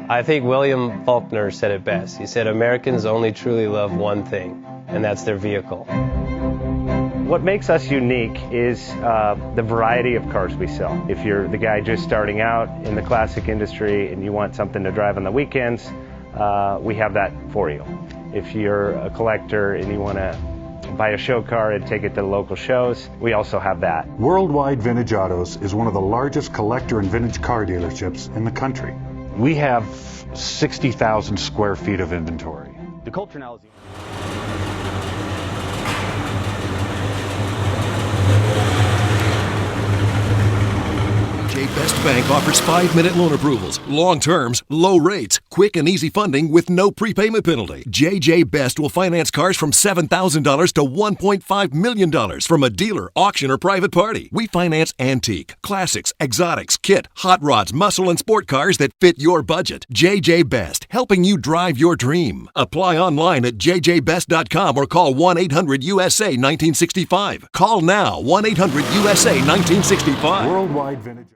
I think William Faulkner said it best. He said, Americans only truly love one thing, and that's their vehicle. What makes us unique is the variety of cars we sell. If you're the guy just starting out in the classic industry and you want something to drive on the weekends, we have that for you. If you're a collector and you want to buy a show car and take it to the local shows, we also have that. Worldwide Vintage Autos is one of the largest collector and vintage car dealerships in the country. We have 60,000 square feet of inventory. The culture now is... JJ Best Bank offers 5-minute loan approvals, long terms, low rates, quick and easy funding with no prepayment penalty. JJ Best will finance cars from $7,000 to $1.5 million from a dealer, auction, or private party. We finance antique, classics, exotics, kit, hot rods, muscle, and sport cars that fit your budget. JJ Best, helping you drive your dream. Apply online at jjbest.com or call 1-800-USA-1965. Call now, 1-800-USA-1965. Worldwide Vintage.